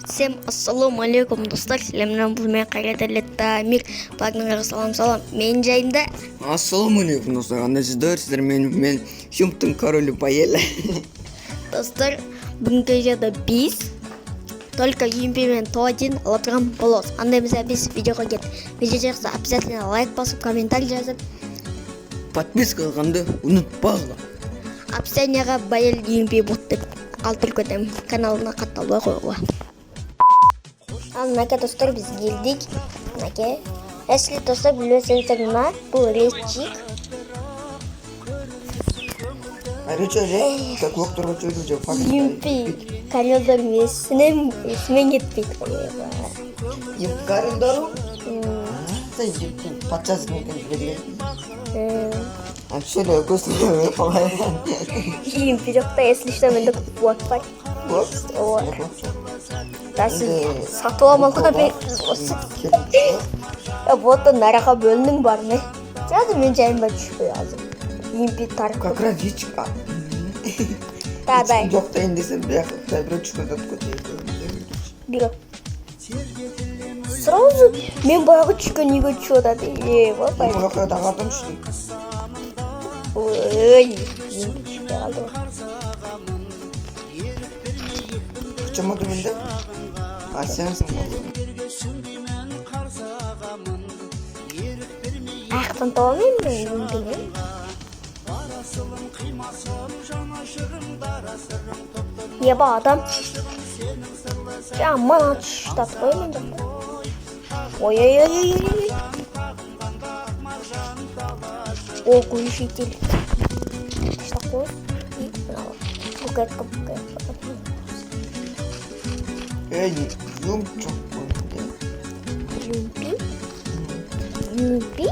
Всем ассаламу алейкум достар, сіздермен бұл мен қайрат Тамир. Бағдарламаға салам. Мен жайында. Ассаламу алейкум достар, қандайсыздар? Сіздер мен Юмптың королі Паэль. Достар, бүгінгі жерде біз только Юмпи мен Тоадин алып тұрған боламыз. Андай біз видеоға кет. Видео жақса обязательно лайк басып, комментарий жазып, Подписка қылғанды ұмытпағыла. описанияға Паэль Юмпи бот деп қалдырып кетемін. Каналына қатталуға қойғыла. Ал мынаке достар, біз келдік. Мынаке. Если достар білесеңіздер мына, бұл речик. Речик, как локтор чөйді Юмпи, королдар есімен кетпейді. Королдару? Сен патшасы мекен біледі. Шöyle göstereyim falan. Юмпи жоқта, если что, менде бот бар. Бот? Сіз сатып алмалға бет осы. Боттың нараға бөлінің бар ме? Жазы мен жайымға түшпей азым. Юмпи тарық. Как раз речик. Да. Жоқта ендесем бір түшкөндіп көтейді. Бiro. Сразу мен баяғы түшкен үйге түшіп отады. Мен олаққа дағардым түштім. Ой, Юмпи түшпей қалды ғой. Күшімі менде? Сенсің болды. Аяқтан табамын мен Юмпині. Еба адам. Мана түштат қой мен жақта. Ой. О, глушитель. Что такое? Букетка. Юмчик болды. Юмпи?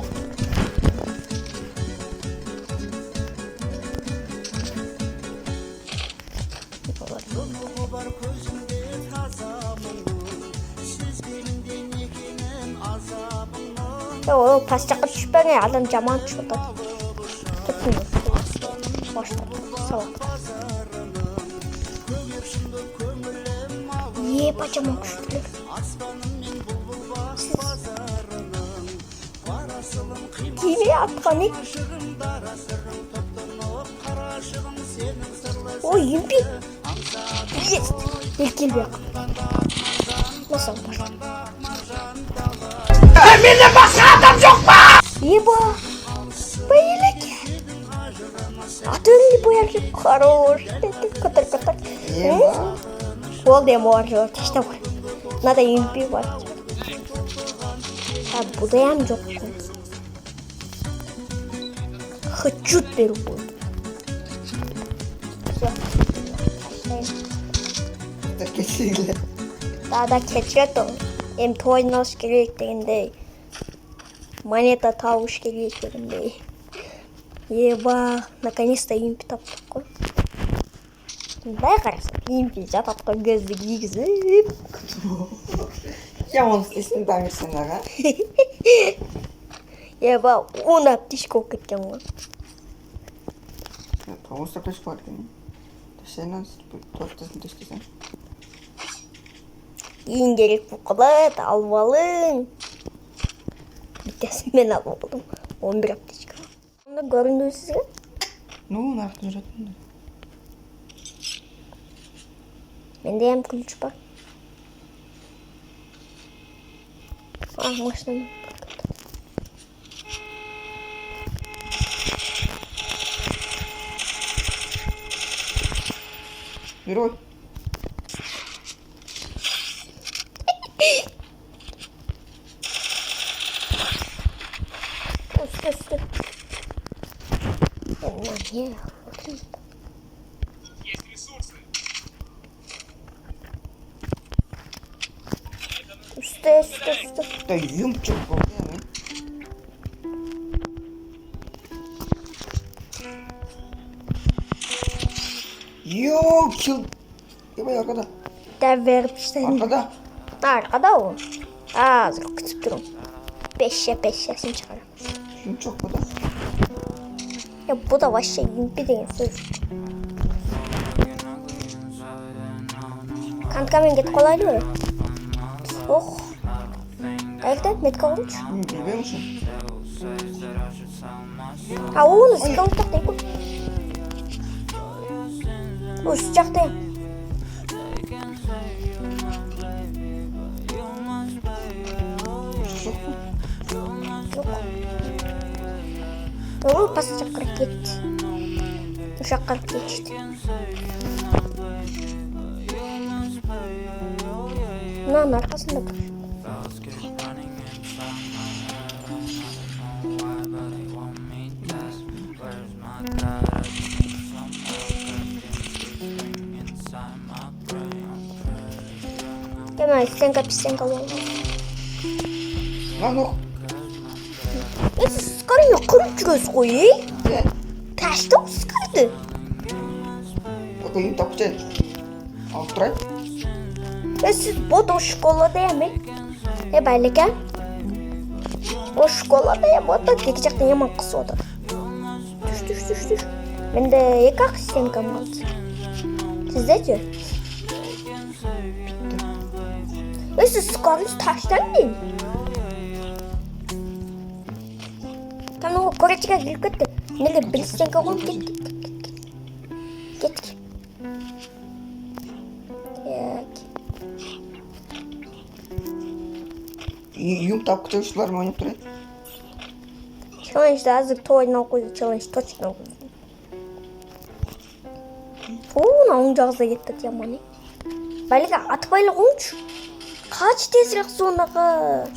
О, тас жаққа түшпәне, адам жаман түшіп отады. Баштап, салат. Еба жаман күштілер. Кейме атқаны? Ой, Юмпи! Есть! Елкелбек. Насал баштап. Менде басқа адам жоқ па! Еба! Паэль екен! Атыңды бояр хорош! Катар. Еба! Ол дем бар жоқ, тешті бар. Мынада Юмпи бар. Бұдаям жоқ. Хочу беру болды. Так кетсейлі. Да, кетіреді. Ем тойнас керек дегенде. Монета тауыш керек дегенде. Еба, наконец-то Юмпи таптық қой. Дай қарасам, Юмпи жататқа көзді кигізіп. Жаман істесін Тамирсен аға. Еба, 10 аптишка болып кеткен ғой. Тоғыз аптишка бар екен. Сенен төрттесін тештесен. Ең керек бұл қылат, албалың. Биттесін мен алып болдым. 11 аптишка. Онда көрінді сізге? Нарықтың жүретін. Менде ем ключ бар. Машинам. Герой. Üstü. Не. Есть ресурсы. Üstü. Да Юмчик болды. Йоу, кил. Ебай, arkada. Ders vermişler. Arkada. Arkada o. Hazır kütüp durun. 5'e çıkarım. Yumçak bu da. Ya bu da başka Юмпи деген söz. Kankamen ketip kalaylı. Oh. Ayakta metke olmuş. Bilmiyor musun? Ha onu sıkı uçak değil bu. Bu sıcak değil. Yok. Doğru basacak kırık gitti. Uşak kırık geçti. Bunların arkasında dur. Kemal sen kapı olmaz. Lan yok. Скорее кырчыгыз ғой. Ташты скырды. Bakayım tapacağım. Al тұрайын. Сіз бот школада еме. Байлыка. О школада я бот тек жақтан яман қыз отыр. Түш. Менде 2 стенкам қалды. Sizde же? Сіз скорыйсыз таштан дейін. Там о корочка кирип кетти. Неге бир стенка коюп кетти. Кетти. Так. Юм тапқы төгүшүлөр ойноп турат. Челленджди азыр тойнап койду. Челлендж точно койду. На оң жагыбызда кеттик яман. Байлыга атпай эле коңчу. Кач тезирээк зонага.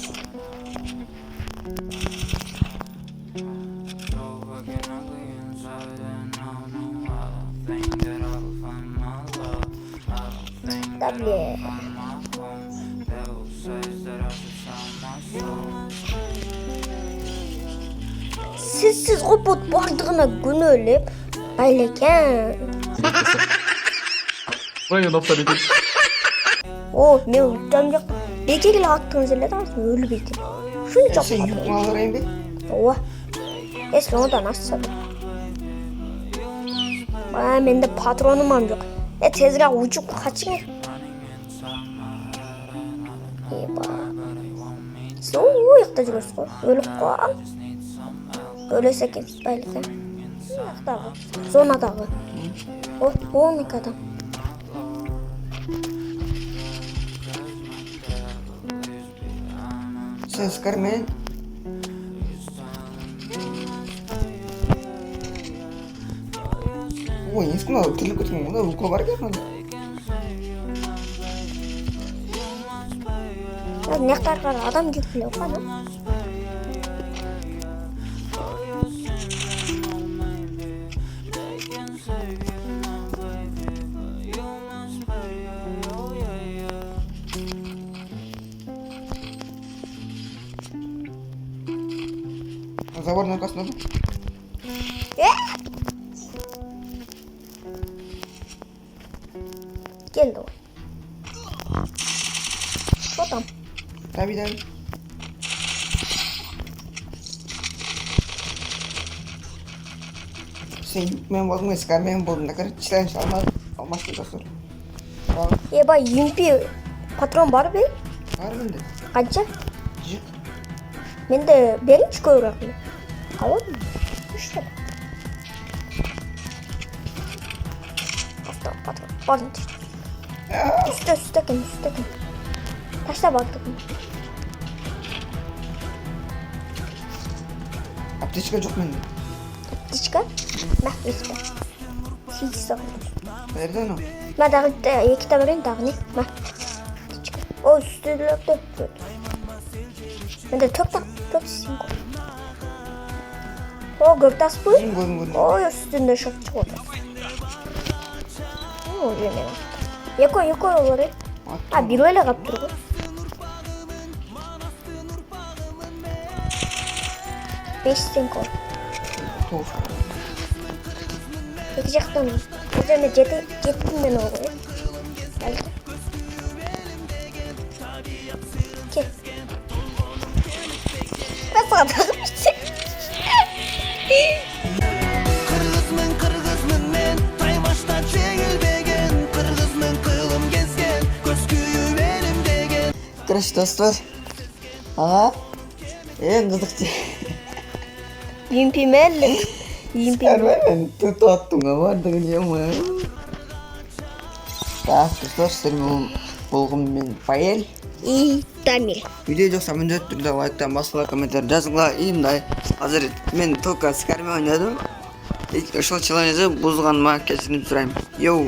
Табле. Сіз робот бардығына күнөліп, байлекен. Район авторитет. О, мен өлтем жоқ. Бекегіл аттығын зеледі асын, өлі бекен. Шын жоқ. Sen yük mallarayım be. Ова. Если одан ассады. Менде патроным жоқ. Тезірек ұчып қачың. Еба. Сіз ояқта жүресіз ғой. Өліп қоям. Өлес екен, байлыка. Ояқтағы. Зонадағы. О, 12 адам. Sen sıkar men. Ой, не скнал, ты любишь меня, да, у кого надо. Нектарға адам келіп қана. Завар на касс надо. Geldi o. Что там? Tabii. Sen men болдың, sıkar men болдың. Накар читайын алмас деп жасыр. Еба, емпи патрон бар бе? Бар менде. Қанша? Жық. Менде беріңші көбірек. Қалай? Үшті. Патрон. Бардым түшті. Үсті кім. Ташта бардым. Аптечка жоқ менде. Аптечка? Мақ өспе. Сиді сағын. Nerede onu? Мен дағы 2 та берейін, дағы не? Мақ. О, үстілікті. Менде төп сен ғой. О, көктас бұл? Көрдім. Ой, үстінде шық шығады. О, жемен атты. Екі олар еді. Bir öyle kaptırdı. Beş stink var. Toğuz. İki жақtan üzerine jettim ben oraya. Geldi. Gel. Ben sana takmıştım. Kırgızmın men tay başta çeğilbegen Kırgızmın kılım gezgen Здравствуйте, достар. Ага. Кызыкчы. Юмпимелли. Мен тут аттың бардығын ема. Так, достар, сіздермен болғым мен Паэль. И Тамир. Видео жақса міндетті түрде лайктан басқалар комментар жазыңдар. И мындай қазір мен только скармен ойнадым. Ошол челленджди бұзғаныма кешірім сұраймын. Йоу.